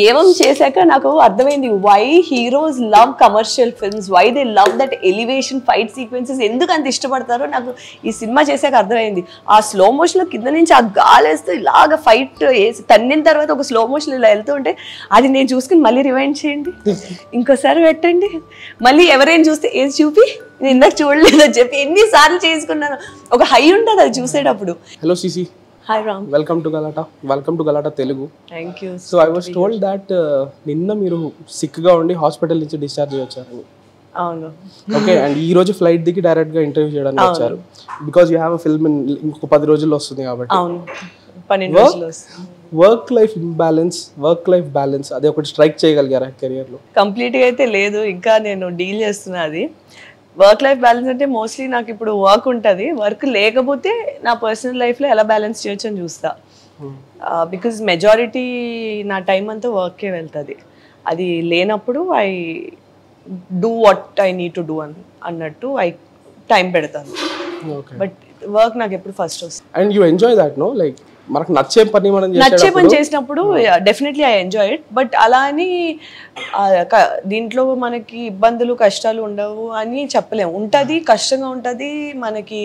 ఏవం చేశాక నాకు అర్థమైంది why heroes love commercial films, why they love that elevation fight sequences, ఎందుకు అంత ఇష్టపడతారో నాకు ఈ సినిమా చేశాక అర్థమైంది. ఆ స్లో మోషన్లో కింద నుంచి ఆ గాలేస్తూ ఇలాగ ఫైట్ వేసి తన్నిన తర్వాత ఒక స్లో మోషన్ ఇలా వెళ్తూ ఉంటే అది నేను చూసుకుని మళ్ళీ రివైండ్ చేయండి, ఇంకోసారి పెట్టండి, మళ్ళీ ఎవరైనా చూస్తే ఏది చూపి నేను ఇందాక చూడలేదని చెప్పి ఎన్నిసార్లు చేసుకున్నాను. ఒక హై ఉంటుంది అది చూసేటప్పుడు. Hello CC. Hi Ram. Welcome to Galata Telugu. Thank you. So I was told that నిన్న మీరు సిక్ గా ఉండి హాస్పిటల్ నుంచి డిశ్చార్జ్ అయ్యారు. అవును. ఓకే, అండ్ ఈ రోజు ఫ్లైట్ దిగి డైరెక్ట్ గా ఇంటర్వ్యూ చేయడానికి వచ్చారు. Because you have a film ఇంకొక 10 రోజుల్లో వస్తుంది కాబట్టి. అవును, 12 రోజుల్లో వస్తుంది. వర్క్ లైఫ్ బ్యాలెన్స్ అదే ఒకటి స్ట్రైక్ చేయగలిగారా కెరియర్ లో? కంప్లీట్ గా అయితే లేదు, ఇంకా నేను డీల్ చేస్తున్నా అది. వర్క్ లైఫ్ బ్యాలెన్స్ అంటే మోస్ట్లీ నాకు ఇప్పుడు వర్క్ ఉంటుంది, వర్క్ లేకపోతే నా పర్సనల్ లైఫ్లో ఎలా బ్యాలెన్స్ చేయొచ్చు అని చూస్తా. బికాజ్ మెజారిటీ నా టైం అంతా వర్కే వెళ్తుంది. అది లేనప్పుడు I do what I need to do అన్నట్టు ఐ టైం పెడతాను. బట్ వర్క్ నాకు ఎప్పుడు ఫస్ట్ వస్తుంది. And you enjoy that no, like మనకు నచ్చే పని చేసినప్పుడు definitely I enjoy it. But అలా అని దీంట్లో మనకి ఇబ్బందులు కష్టాలు ఉండవు అని చెప్పలేము. ఉంటుంది, కష్టంగా ఉంటుంది, మనకి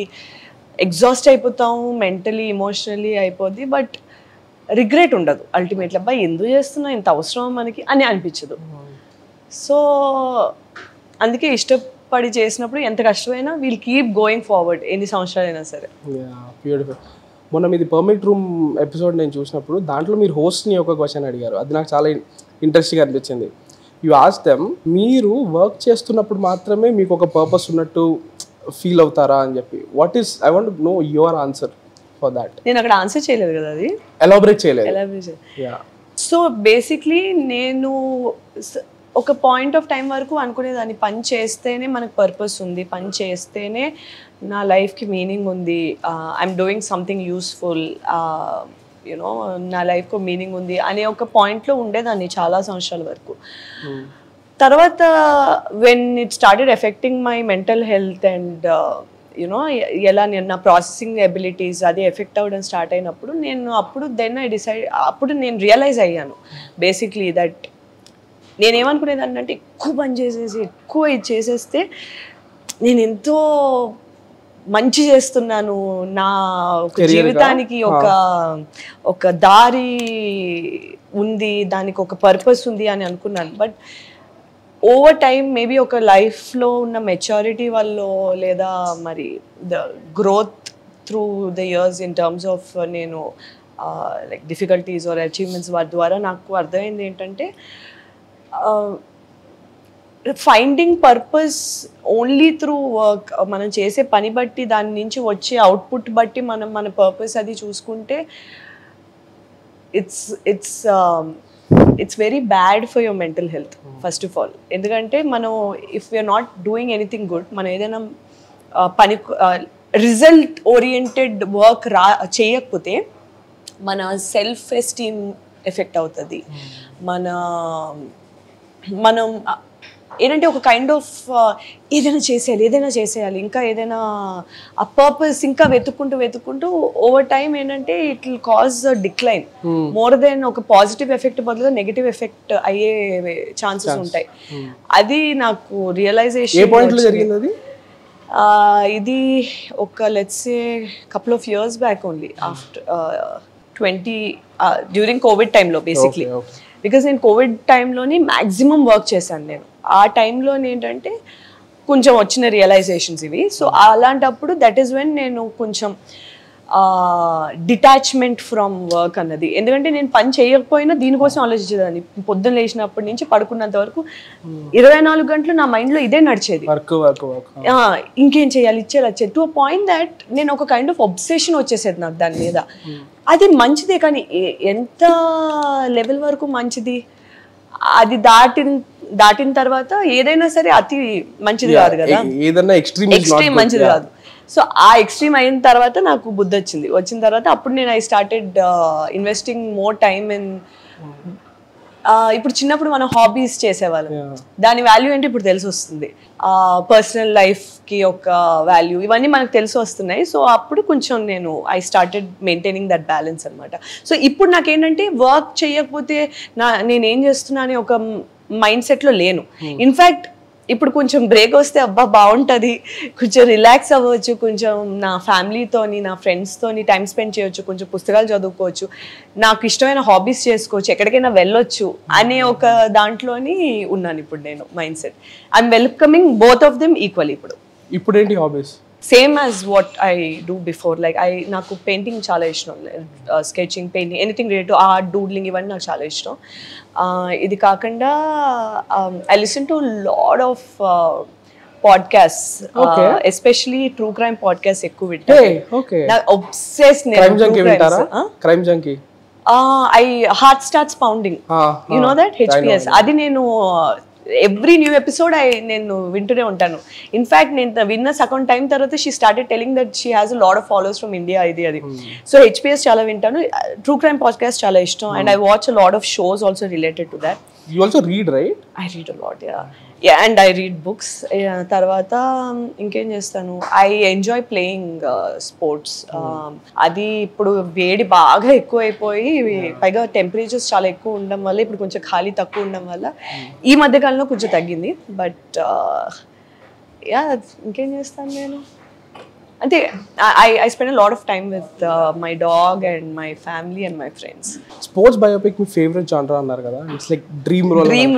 ఎగ్జాస్ట్ అయిపోతాము, మెంటలీ ఎమోషనలీ అయిపోద్ది. బట్ రిగ్రెట్ ఉండదు అల్టిమేట్లీ. అబ్బాయి ఎందుకు చేస్తున్నా, ఇంత అవసరం మనకి అని అనిపించదు. సో అందుకే ఇష్టపడి చేసినప్పుడు ఎంత కష్టమైనా వీల్ కీప్ గోయింగ్ ఫార్వర్డ్, ఎన్ని సంవత్సరాలైనా సరే. బ్యూటిఫుల్. మొన్న మీది పర్మిట్ రూమ్ ఎపిసోడ్ నేను చూసినప్పుడు దాంట్లో మీరు హోస్ట్ని ఒక క్వశ్చన్ అడిగారు, అది నాకు చాలా ఇంట్రెస్టింగ్ అనిపించింది. యూ ఆస్క్ దెమ్, మీరు వర్క్ చేస్తున్నప్పుడు మాత్రమే మీకు ఒక పర్పస్ ఉన్నట్టు ఫీల్ అవుతారా అని చెప్పి. What is, I want know your answer for that. నేను అక్కడ ఆన్సర్ చేయలేదు కదా, అది ఎలాబరేట్ చేయలేదు. సో బేసిక్లీ నేను ఒక పాయింట్ ఆఫ్ టైం వరకు అనుకునేదాన్ని, పని చేస్తేనే మనకు పర్పస్ ఉంది, పని చేస్తేనే నా లైఫ్కి మీనింగ్ ఉంది, I'm doing something useful, you know నా లైఫ్కి మీనింగ్ ఉంది అనే ఒక పాయింట్లో ఉండేదాన్ని చాలా సంవత్సరాల వరకు. తర్వాత when it started effecting my mental health and you know ఎలా నేను నా ప్రాసెసింగ్ ఎబిలిటీస్ అది ఎఫెక్ట్ అవ్వడం స్టార్ట్ అయినప్పుడు అప్పుడు నేను రియలైజ్ అయ్యాను బేసిక్లీ దట్ నేనేమనుకునేదాన్ని అంటే ఎక్కువ పని చేసేసి ఎక్కువ ఇది చేసేస్తే నేను ఎంతో మంచి చేస్తున్నాను, నా జీవితానికి ఒక దారి ఉంది, దానికి ఒక పర్పస్ ఉంది అని అనుకున్నాను. బట్ ఓవర్ టైం మేబీ ఒక లైఫ్లో ఉన్న మెచ్యూరిటీ వల్ల లేదా మరి the growth through the years in terms of నేను లైక్ డిఫికల్టీస్ ఆర్ అచీవ్మెంట్స్ వాటి ద్వారా నాకు అర్థమైంది ఏంటంటే finding purpose only through work, మనం చేసే పని బట్టి దాని నుంచి వచ్చే అవుట్పుట్ బట్టి మనం మన పర్పస్ అది చూసుకుంటే it's very bad for your mental health first of all. ఎందుకంటే మనం if you're not doing anything good, మనం ఏదైనా పని రిజల్ట్ ఓరియంటెడ్ వర్క్ చేయకపోతే మన సెల్ఫ్ ఎస్టీమ్ ఎఫెక్ట్ అవుతుంది. మనం ఏంటంటే ఒక కైండ్ ఆఫ్ ఏదైనా చేసేయాలి ఇంకా ఏదైనా ఆ పర్పస్ ఇంకా వెతుక్కుంటూ ఓవర్ టైం ఏంటంటే it will cause decline more than ఒక పాజిటివ్ ఎఫెక్ట్ బదులుగా నెగిటివ్ ఎఫెక్ట్ అయ్యే ఛాన్సెస్ ఉంటాయి. అది నాకు రియలైజేషన్. ఇది ఒక let's say couple of years back only, after 20 during Covid టైంలో బేసిక్లీ. బికాజ్ నేను కోవిడ్ టైంలోని మ్యాక్సిమం వర్క్ చేశాను నేను. ఆ టైంలో ఏంటంటే కొంచెం వచ్చిన రియలైజేషన్స్ ఇవి. సో అలాంటప్పుడు దట్ ఈస్ వెన్ నేను కొంచెం డిటాచ్మెంట్ ఫ్రమ్ వర్క్ అన్నది. ఎందుకంటే నేను పని చేయకపోయినా దీనికోసం ఆలోచించేదాన్ని. పొద్దున్న లేచినప్పటి నుంచి పడుకున్నంత వరకు 24 గంటలు నా మైండ్లో ఇదే నడిచేది, ఇంకేం చేయాలి ఇచ్చేది టు అ పాయింట్ దట్ నేను ఒక కైండ్ ఆఫ్ అబ్సెషన్ వచ్చేసేది నాకు దాని మీద. అది మంచిదే కానీ ఎంత లెవెల్ వరకు మంచిది, అది దాటిన తర్వాత ఏదైనా సరే అతి మంచిది కాదు కదా, ఎక్స్ట్రీమ్ మంచిది కాదు. సో ఆ ఎక్స్ట్రీమ్ అయిన తర్వాత నాకు బుద్ధి వచ్చిన తర్వాత అప్పుడు నేను I started investing more time in ఇప్పుడు చిన్నప్పుడు మనం హాబీస్ చేసేవాళ్ళం, దాని వాల్యూ ఏంటి ఇప్పుడు తెలిసి వస్తుంది. పర్సనల్ లైఫ్కి ఒక వాల్యూ, ఇవన్నీ మనకు తెలిసి వస్తున్నాయి. సో అప్పుడు కొంచెం I started maintaining that balance అనమాట. సో ఇప్పుడు నాకేంటంటే వర్క్ చేయకపోతే నేనేం చేస్తున్నా అనే ఒక మైండ్ సెట్లో లేను. ఇన్ఫ్యాక్ట్ ఇప్పుడు కొంచెం బ్రేక్ వస్తే అబ్బా బాగుంటుంది, కొంచెం రిలాక్స్ అవ్వచ్చు, కొంచెం నా ఫ్యామిలీతోని నా ఫ్రెండ్స్తోని టైం స్పెండ్ చేయొచ్చు, కొంచెం పుస్తకాలు చదువుకోవచ్చు, నాకు ఇష్టమైన హాబీస్ చేసుకోవచ్చు, ఎక్కడికైనా వెళ్ళొచ్చు అనే ఒక దాంట్లోని ఉన్నాను ఇప్పుడు నేను mind set. I'm welcoming both of them equal. ఇప్పుడు ఏంటి hobbies? Same as what I do before. Like నాకు పెయింటింగ్ చాలా ఇష్టం, sketching, painting, anything related to art, doodling, ఇవన్నీ నాకు చాలా ఇష్టం. ఇది కాకుండా I listen to lot of podcast, especially true crime podcast ఎక్కువ వింటాను. Crime junky. I heart starts pounding, you know that, HPS. అది నేను ఎవ్రీ న్యూ ఎపిసోడ్ నేను వింటూనే ఉంటాను. ఇన్ఫ్యాక్ట్ నేను విన్న సగం టైం తర్వాత she started telling that she has a lot of followers from India, అది. సో హెచ్పిఎస్ చాలా వింటాను, ట్రూ క్రైమ్ పాడ్కాస్ట్ చాలా ఇష్టం, and I watch a lot of shows also related to that. You also read, right? I read a lot, yeah, and I read books. తర్వాత ఇంకేం చేస్తాను, I enjoy playing sports. అది ఇప్పుడు వేడి బాగా ఎక్కువ అయిపోయి, పైగా టెంపరేచర్స్ చాలా ఎక్కువ ఉండడం వల్ల ఇప్పుడు కొంచెం ఖాళీ తక్కువ ఉండడం వల్ల ఈ మధ్యకాలంలో కొంచెం తగ్గింది. బట్ ఇంకేం చేస్తాను నేను అంటే I spend a lot of time with my dog and my family and my friends. Sports biopic me favourite genre అన్నారు కదా, ఇట్స్ లైక్ డ్రీమ్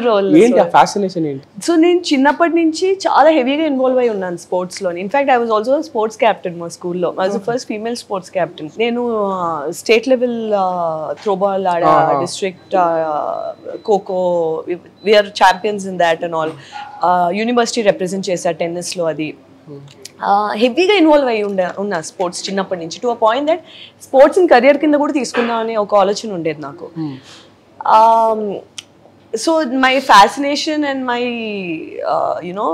రోల్. ఏంటి ఆ ఫ్యాసినేషన్ ఏంటి? సో నేను చిన్నప్పటి నుంచి చాలా హెవీగా ఇన్వాల్వ్ అయి ఉన్నాను స్పోర్ట్స్లో. In fact I was also sports captain మా స్కూల్లో. I was the first female sports captain. నేను స్టేట్ లెవెల్ త్రోబాల్ ఆడా, district kho kho, we're champions in that and all. University represent చేశా టెన్నిస్లో. అది హెవీగా ఇన్వాల్వ్ అయ్యి ఉన్నా స్పోర్ట్స్ చిన్నప్పటి నుంచి, టు అ పాయింట్ దట్ స్పోర్ట్స్ని కెరియర్ కింద కూడా తీసుకుందాం అనే ఒక ఆలోచన ఉండేది నాకు. So my fascination and my you know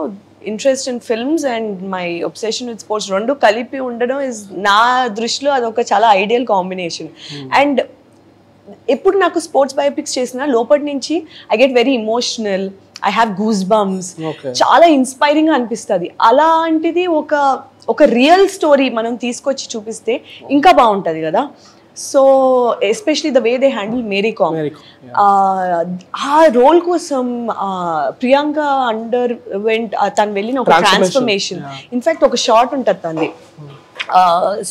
interest in films and my obsession with sports రెండు కలిపి ఉండడం ఇస్ నా దృష్టిలో అదొక చాలా ఐడియల్ కాంబినేషన్. అండ్ ఎప్పుడు నాకు స్పోర్ట్స్ బయోపిక్స్ చేసినా లోపటి నుంచి I get very emotional, I have goose bumps, చాలా ఇన్స్పైరింగ్ గా అనిపిస్తుంది. అలాంటిది ఒక రియల్ స్టోరీ మనం తీసుకొచ్చి చూపిస్తే ఇంకా బాగుంటుంది కదా. So especially the way they handle Mary Kom, ఆ రోల్ కోసం ప్రియాంక అండర్ వెంట్, తను వెళ్ళిన ఒక ట్రాన్స్ఫర్మేషన్. ఇన్ఫాక్ట్ ఒక షార్ట్ ఉంటుంది తనది,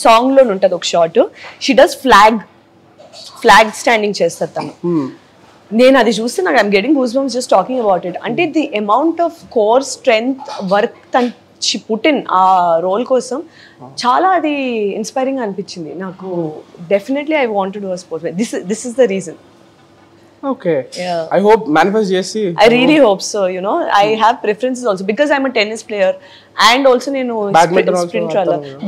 సాంగ్ లో ఉంటుంది ఒక shot, she does flag standing చేస్తారు తను. నేను అది చూస్తే నాకు I'm getting goosebumps just talking about it. అంటే the amount of core strength work she put in ఆ రోల్ కోసం చాలా అది ఇన్స్పైరింగ్ అనిపించింది నాకు. Definitely I want to do a sports. This is the reason. Okay. Yeah. I hope manifest chesi. I really hope so. You know, I have preferences also because I'm a tennis player and also నేను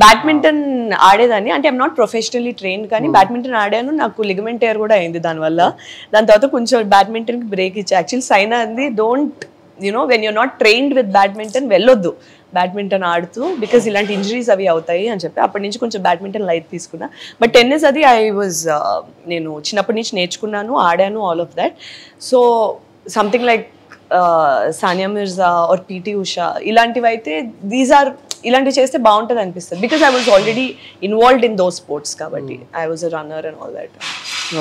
badminton ఆడేదాన్ని. అంటే I'm not professionally trained, కానీ badminton ఆడాను. నాకు ligament tyre కూడా అయింది దానివల్ల. దాని తర్వాత కొంచెం బ్యాడ్మింటన్కి బ్రేక్ ఇచ్చి, యాక్చువల్లీ సైనా అంది don't you know when you're not trained with badminton వెళ్ళొద్దు బ్యాడ్మింటన్ ఆడుతూ, బికాజ్ ఇలాంటి ఇంజరీస్ అవి అవుతాయి అని చెప్పి అప్పటి నుంచి కొంచెం బ్యాడ్మింటన్ లైట్ తీసుకున్నా. బట్ టెన్నిస్ అది నేను చిన్నప్పటి నుంచి నేర్చుకున్నాను, ఆడాను, all of that. So something like Sania Mirza or PT Usha ఇలాంటివి అయితే ఇలాంటివి చేస్తే బాగుంటుంది అనిపిస్తుంది, because I was already involved in those sports కాబట్టి. I was a runner and all that.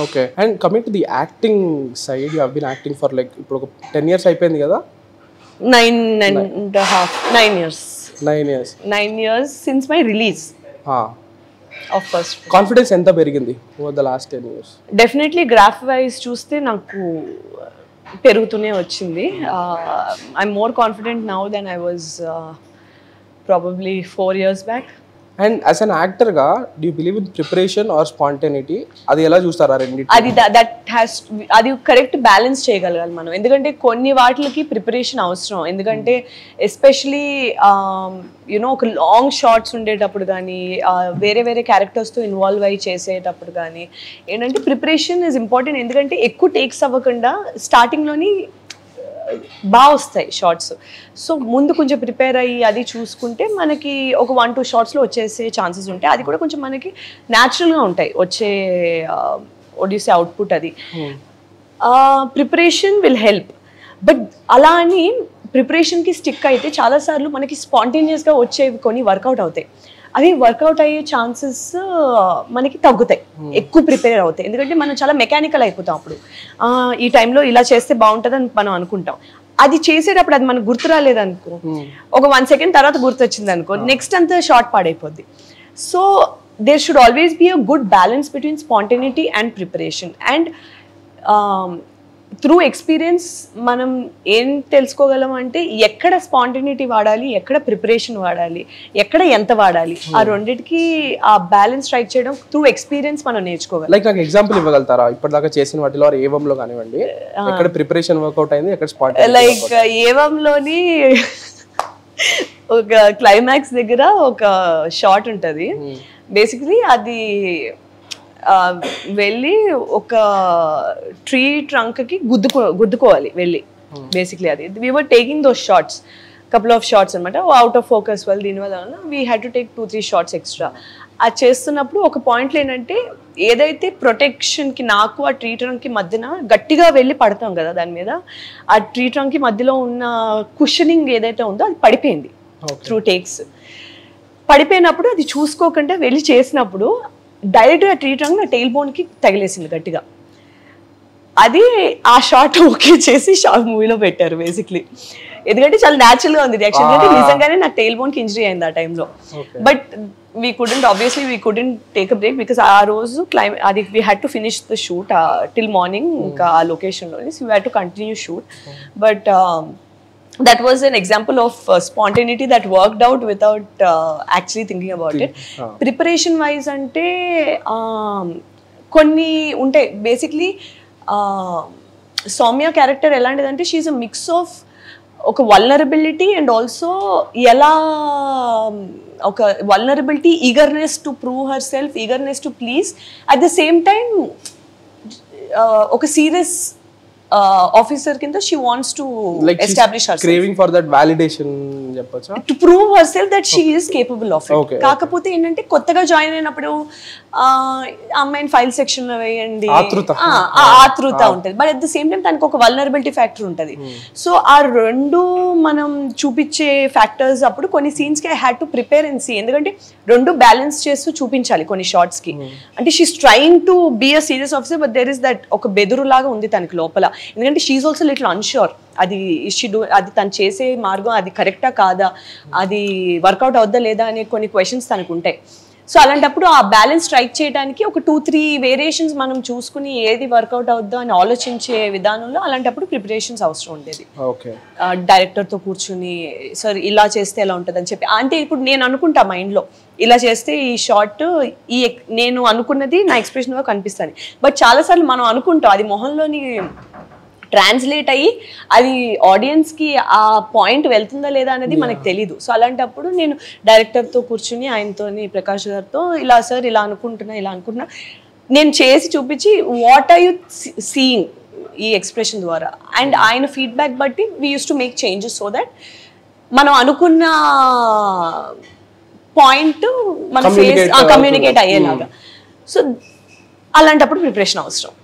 Okay. And coming to the acting side, you have been acting for like ఇప్పుడు ఒక 10 years అయిపోయింది కదా? 9 years since my release of first film. Confidence ఎంత పెరిగింది over the last 10 years? Definitely graph wise చూస్తే నాకు పెరుగుతూనే వచ్చింది. I'm more confident now than I was probably 4 years back. And as an యాక్టర్గా do you believe in preparation or spontaneity? అది ఎలా చూస్తారా రెండింటి? అది కరెక్ట్ బ్యాలెన్స్ చేయగలగాలి మనం. ఎందుకంటే కొన్ని వాటికి ప్రిపరేషన్ అవసరం. ఎందుకంటే ఎస్పెషలీ యూనో ఒక లాంగ్ షార్ట్స్ ఉండేటప్పుడు కానీ, వేరే వేరే క్యారెక్టర్స్తో ఇన్వాల్వ్ అయ్యి చేసేటప్పుడు కానీ ఏంటంటే ప్రిపరేషన్ ఈజ్ ఇంపార్టెంట్. ఎందుకంటే ఎక్కువ టేక్స్ అవ్వకుండా స్టార్టింగ్లోని బాగా వస్తాయి షార్ట్స్. సో ముందు కొంచెం ప్రిపేర్ అయ్యి అది చూసుకుంటే మనకి ఒక 1-2 షార్ట్స్లో వచ్చేసే ఛాన్సెస్ ఉంటాయి. అది కూడా కొంచెం మనకి న్యాచురల్గా ఉంటాయి వచ్చే ఒడిసే అవుట్పుట్. అది ప్రిపరేషన్ విల్ హెల్ప్. బట్ అలా అని ప్రిపరేషన్కి స్టిక్ అయితే చాలాసార్లు మనకి స్పాంటేనియస్గా వచ్చేవి కొన్ని వర్కౌట్ అవుతాయి. అవి వర్కౌట్ అయ్యే ఛాన్సెస్ మనకి తగ్గుతాయి, ఎక్కువ ప్రిపేర్ అవుతాయి. ఎందుకంటే మనం చాలా మెకానికల్ అయిపోతాం. అప్పుడు ఈ టైంలో ఇలా చేస్తే బాగుంటుంది అని మనం అనుకుంటాం. అది చేసేటప్పుడు అది మనకు గుర్తు రాలేదనుకో, ఒక 1 సెకండ్ తర్వాత గుర్తొచ్చింది అనుకో, నెక్స్ట్ అంతా షార్ట్ పాడైపోద్ది. So there should always be a good balance between spontaneity and preparation. And through experience మనం ఏం తెలుసుకోగలం అంటే ఎక్కడ స్పాంటేనిటీ వాడాలి, ఎక్కడ ప్రిపరేషన్ వాడాలి, ఎక్కడ ఎంత వాడాలి, ఆ రెండింటికి ఆ బ్యాలెన్స్ స్ట్రైక్ చేయడం త్రూ ఎక్స్పీరియన్స్ మనం నేర్చుకోగలం. లైక్ నాకు ఎగ్జాంపుల్ ఇవ్వగలుగుతారా ఇప్పటిదాకా చేసిన వాటిలో, ఏవంలో కానివ్వండి, ఎక్కడ ప్రిపరేషన్ వర్కౌట్ అయింది, ఎక్కడ స్పాంటేనిటీ? లైక్ ఏవంలోని ఒక క్లైమాక్స్ దగ్గర ఒక షాట్ ఉంటుంది. బేసికలీ అది వెళ్ళి ఒక ట్రీ ట్రంక్కి గుద్దుకోవాలి వెళ్ళి. బేసిక్లీ అది we were taking those shots, couple of shots అనమాట. అవుట్ ఆఫ్ ఫోకస్ వల్ల దీనివల్ల we had to take 2-3 shots extra. అది చేస్తున్నప్పుడు ఒక పాయింట్లో ఏంటంటే ఏదైతే ప్రొటెక్షన్కి నాకు ఆ ట్రీ ట్రంక్కి మధ్యన గట్టిగా వెళ్ళి పడతాం కదా దాని మీద, ఆ ట్రీ ట్రంక్కి మధ్యలో ఉన్న కుషనింగ్ ఏదైతే ఉందో అది పడిపోయింది త్రూ టేక్స్. పడిపోయినప్పుడు అది చూసుకోకుండా వెళ్ళి చేసినప్పుడు డైరెక్ట్గా ట్రీ ట్రంక్ నా టెయిల్ బోన్కి తగిలేసింది గట్టిగా. అది ఆ షార్ట్ ఓకే చేసి మూవీలో పెట్టారు బేసిక్లీ. ఎందుకంటే చాలా న్యాచురల్గా ఉంది రియాక్షన్. అంటే నిజంగానే నాకు టెయిల్ బోన్కి ఇంజరీ అయింది ఆ టైంలో. But we couldn't take a break because ఆ రోజు అది we had to finish the shoot till morning ఇంకా ఆ లొకేషన్లోని. So we had to continue shoot. But that was an example of spontaneity that worked out without actually thinking about it. Preparation wise ante konni unte basically Soumya character elandidante she is a mix of oka vulnerability and also ela oka vulnerability, eagerness to prove herself, eagerness to please, at the same time oka serious officer kinda she wants to like establish herself, craving for that validation చెప్పొచ్చా, to prove herself that she is capable of it. కాకపోతే ఏంటంటే కొత్తగా join అయినప్పుడు అమ్మాయిని file section లో వేయండి ఆతృత ఉంటుంది. But at the same time తనకు ఒక వల్నరబిలిటీ ఫ్యాక్టర్ ఉంటుంది. సో ఆ రెండు మనం చూపించే ఫ్యాక్టర్స్ అప్పుడు కొన్ని సీన్స్ కి I had to prepare and see. ఎందుకంటే రెండు బ్యాలెన్స్ చేస్తూ చూపించాలి కొన్ని షార్ట్స్ కి. అంటే she's trying to be a serious officer but there is that ఒక బెదురు లాగా ఉంది తనకి లోపల. ఎందుకంటే షీఈస్ ఆల్సో లిటిల్ అన్ష్యూర్ అది అది తను చేసే మార్గం అది కరెక్టా కాదా, అది వర్కౌట్ అవుద్దా లేదా అనే కొన్ని క్వశ్చన్స్ తనకు ఉంటాయి. సో అలాంటప్పుడు ఆ బ్యాలెన్స్ స్ట్రైక్ చేయడానికి ఒక 2-3 వేరియేషన్స్ మనం చూసుకుని ఏది వర్కౌట్ అవుద్దా అని ఆలోచించే విధానంలో అలాంటప్పుడు ప్రిపరేషన్స్ అవసరం ఉండేది. డైరెక్టర్తో కూర్చుని సార్ ఇలా చేస్తే ఎలా ఉంటుంది అని చెప్పి, అంటే ఇప్పుడు నేను అనుకుంటా మైండ్లో ఇలా చేస్తే ఈ షార్ట్ ఈ నేను అనుకున్నది నా ఎక్స్ప్రెషన్గా కనిపిస్తుంది. బట్ చాలాసార్లు మనం అనుకుంటాం అది మొహంలోని ట్రాన్స్లేట్ అయ్యి అది ఆడియన్స్కి ఆ పాయింట్ వెళ్తుందా లేదా అనేది మనకు తెలీదు. సో అలాంటప్పుడు నేను డైరెక్టర్తో కూర్చుని ఆయనతో ప్రకాష్ గారితో ఇలా సార్ ఇలా అనుకుంటున్నా నేను చేసి చూపించి వాట్ ఆర్ యూ సీయింగ్ ఈ ఎక్స్ప్రెషన్ ద్వారా అండ్ ఆయన ఫీడ్బ్యాక్ బట్టి we use to make changes so that మనం అనుకున్న పాయింట్ మన ఫేస్ కమ్యూనికేట్ అయ్యేలాగా. సో అలాంటప్పుడు ప్రిపరేషన్ అవసరం.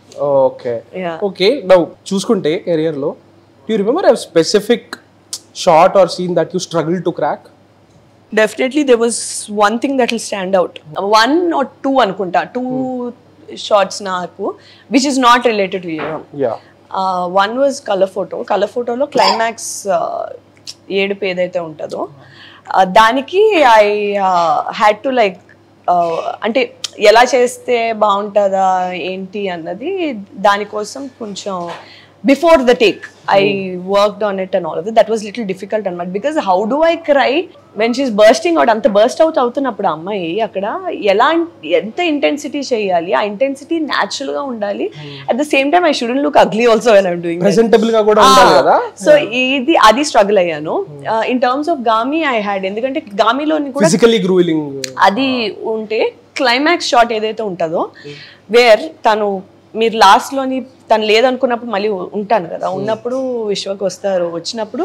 ఓకే నౌ చూసుకుంటే కెరియర్లో you remember a specific shot or scene that you struggle to crack? Definitely there was one thing that will stand out. 1 or 2 అనుకుంటా, 2 shots నాకు which is not related to you. One was color photo లో climax ఏడుపు ఏదైతే ఉంటుందో దానికి I had to like అంటే ఎలా చేస్తే బాగుంటుందా ఏంటి అన్నది దానికోసం కొంచెం before the take I worked on it and all of that was little difficult అనమాట. Because how do I cry when she's bursting out, అంత బర్స్ట్ అవుతున్నప్పుడు అమ్మాయి అక్కడ ఎంత ఇంటెన్సిటీ చేయాలి, ఆ ఇంటెన్సిటీ న్యాచురల్ గా ఉండాలి. At the same time I shouldn't look ugly also when I'm doing so ఇది అది స్ట్రగుల్ అయ్యాను. In terms of Gami I had, ఎందుకంటే గామిలోని కూడా అది ఉంటే క్లైమాక్స్ షాట్ ఏదైతే ఉంటుందో వేర్ తను మీరు లాస్ట్లోని తను లేదనుకున్నప్పుడు మళ్ళీ ఉంటాను కదా, ఉన్నప్పుడు విశ్వకు వచ్చినప్పుడు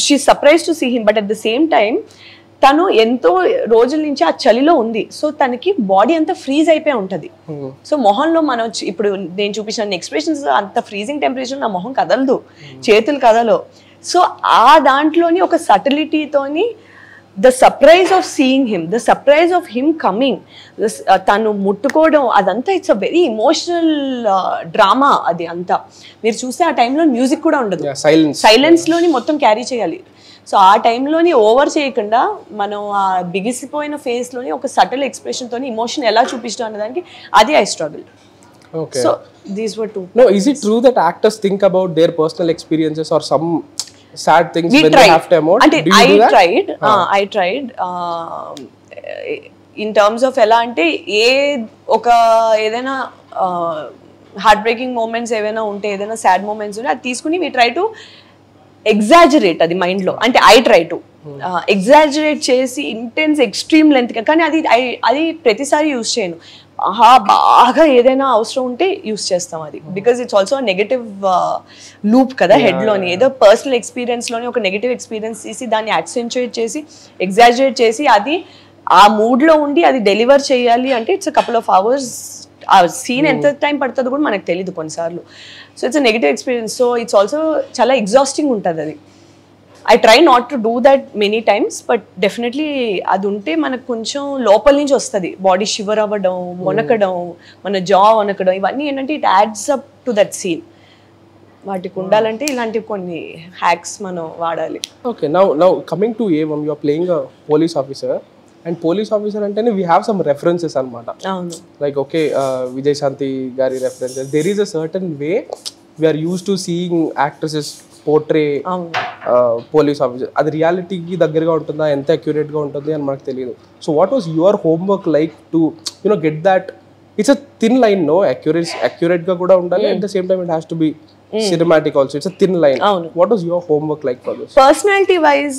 she surprise to see him. But at the same time తను ఎంతో రోజుల నుంచి ఆ చలిలో ఉంది. సో తనకి బాడీ అంతా ఫ్రీజ్ అయిపోయి ఉంటుంది. సో మొహంలో మనం ఇప్పుడు నేను చూపించిన ఎక్స్ప్రెషన్స్ అంత ఫ్రీజింగ్ టెంపరేచర్ నా మొహం కదలదు, చేతులు కదలవు. సో ఆ దాంట్లోని ఒక సటిలిటీతోని the surprise of seeing him, the surprise of him coming, తను ముట్టుకోవడం, అదంతా it's a very emotional drama. అది అంతా మీరు చూస్తే ఆ టైంలో మ్యూజిక్ కూడా ఉండదు, సైలెన్స్లోని మొత్తం క్యారీ చేయాలి. సో ఆ టైంలోని ఓవర్ చేయకుండా మనం ఆ బిగిసిపోయిన ఫేస్లోని ఒక సటిల్ ఎక్స్ప్రెషన్తో ఇమోషన్ ఎలా చూపించడం అనే దానికి అది I struggle. So these were two. No, is it true that actors think about their personal experiences or some sad things when they have to emote? అంటే I tried in terms of ఎలా అంటే ఏదైనా heart breaking moments ఏవైనా ఉంటే, ఏదైనా sad moments ఉంటే అది తీసుకుని we try to ఎగ్జాజరేట్ అది మైండ్లో. అంటే ఐ ట్రై టు ఎగ్జాజరేట్ చేసి ఇంటెన్స్ ఎక్స్ట్రీమ్ లెంత్, కానీ అది ప్రతిసారి యూజ్ చేయను. బాగా ఏదైనా అవసరం ఉంటే యూజ్ చేస్తాం అది. Because it's also negative loop కదా హెడ్లోని. ఏదో పర్సనల్ ఎక్స్పీరియన్స్లోని ఒక నెగటివ్ ఎక్స్పీరియన్స్ తీసి దాన్ని యాక్సెంచుయేట్ చేసి ఎగ్జాజరేట్ చేసి అది ఆ మూడ్లో ఉండి అది డెలివర్ చేయాలి అంటే it's a couple of hours. ఆ సీన్ ఎంత టైం పడుతుందో కూడా మనకు తెలియదు కొన్నిసార్లు. So it's a negative experience. So it's also చాలా ఎగ్జాస్టింగ్ ఉంటుంది అది. I try not to do that many times, but definitely అది ఉంటే మనకు కొంచెం లోపల నుంచి వస్తుంది. బాడీ షివర్ అవ్వడం, వణకడం, మన జా వణకడం, ఇవన్నీ ఏంటంటే it adds up to that scene. వాటికి ఉండాలంటే ఇలాంటి కొన్ని హ్యాక్స్ మనం వాడాలి. Okay, now coming to A1, you are playing a police officer. And police officer అంటేనే వీ హ్యావ్ సమ్ రెఫరెన్సెస్ అనమాట. లైక్ ఓకే, విజయశాంతి గారి references. There is a certain way we're use to seeing actresses portray police officer. అది రియాలిటీకి దగ్గరగా ఉంటుందా, ఎంత అక్యురేట్గా ఉంటుంది అని మనకు తెలియదు. So what was your homework like to get that? It's a thin line, no అక్యురేట్గా కూడా ఉండాలి, at the same time it has to be cinematic also. It's a thin line. What was your homework like for this? Personality wise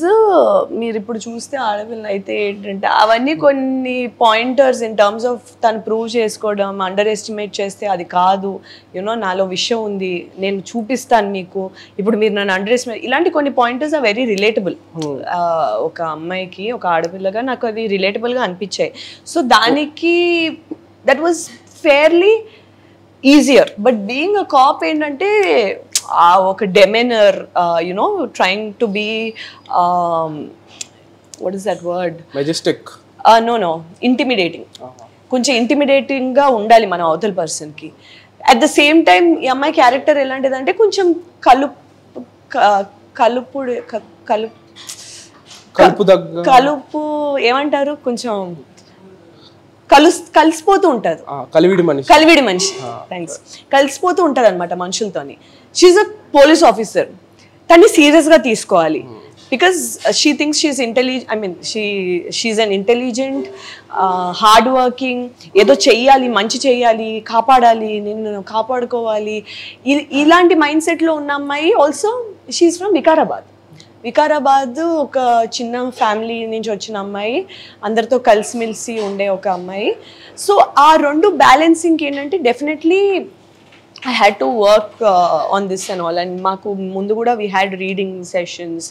మీరు ఇప్పుడు చూస్తే ఆడపిల్ల అయితే ఏంటంటే అవన్నీ కొన్ని పాయింటర్స్ ఇన్ టర్మ్స్ ఆఫ్ తను ప్రూవ్ చేసుకోవడం, అండర్ ఎస్టిమేట్ చేస్తే అది కాదు, యూనో నాలో విషయం ఉంది, నేను చూపిస్తాను మీకు, ఇప్పుడు మీరు నన్ను అండర్ ఎస్టిమేట్, ఇలాంటి కొన్ని పాయింటర్స్ ఆర్ వెరీ రిలేటబుల్. ఒక అమ్మాయికి, ఒక ఆడపిల్లగా నాకు అవి రిలేటబుల్గా అనిపించాయి. సో దానికి that was fairly easier. But being a cop ఏంటంటే ఒక demeanor, you know trying to be what is that word, majestic, no intimidating. కొంచెం ఇంటిమిడేటింగ్గా ఉండాలి మన అవతల పర్సన్కి. అట్ ద సేమ్ టైం ఈ అమ్మాయి క్యారెక్టర్ ఎలాంటిదంటే కొంచెం కలుపు ఏమంటారు, కొంచెం కలిసిపోతూ ఉంటుంది, కలివిడి మనిషి, థ్యాంక్స్, కలిసిపోతూ ఉంటుంది అనమాట మనుషులతోని. షీఈ్ అ పోలీస్ ఆఫీసర్, తన్ని సీరియస్గా తీసుకోవాలి. Because she thinks she's intelligent, I mean she's an intelligent, hard working, ఏదో చెయ్యాలి, మంచి చెయ్యాలి, కాపాడాలి, నిన్ను కాపాడుకోవాలి, ఇలాంటి మైండ్ సెట్లో ఉన్న అమ్మాయి. ఆల్సో షీఈ్ ఫ్రమ్ వికారాబాద్, ఒక చిన్న ఫ్యామిలీ నుంచి వచ్చిన అమ్మాయి, అందరితో కలిసిమెలిసి ఉండే ఒక అమ్మాయి. సో ఆ రెండు బ్యాలెన్సింగ్ ఏంటంటే definitely I had to work on this and all. And మాకు ముందు కూడా we had reading sessions.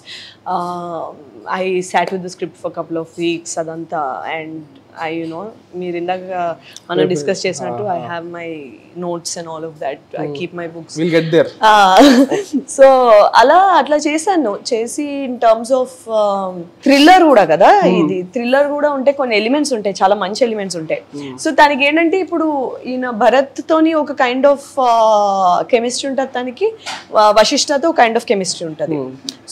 I sat with the script for a couple of weeks అదంతా. And మీరు ఇందాక మనం డిస్కస్ చేసినట్టు I have my notes and all of that. I keep my books. We'll get there. So అట్లా చేసి in terms of thriller కూడా కదా, ఇది థ్రిల్లర్ కూడా ఉంటే కొన్ని ఎలిమెంట్స్ ఉంటాయి, చాలా మంచి ఎలిమెంట్స్ ఉంటాయి. సో దానికి ఏంటంటే ఇప్పుడు ఈయన భరత్ తోని ఒక కైండ్ ఆఫ్ కెమిస్ట్రీ ఉంటుంది, తనకి వశిష్ఠతో ఒక కైండ్ ఆఫ్ కెమిస్ట్రీ ఉంటుంది.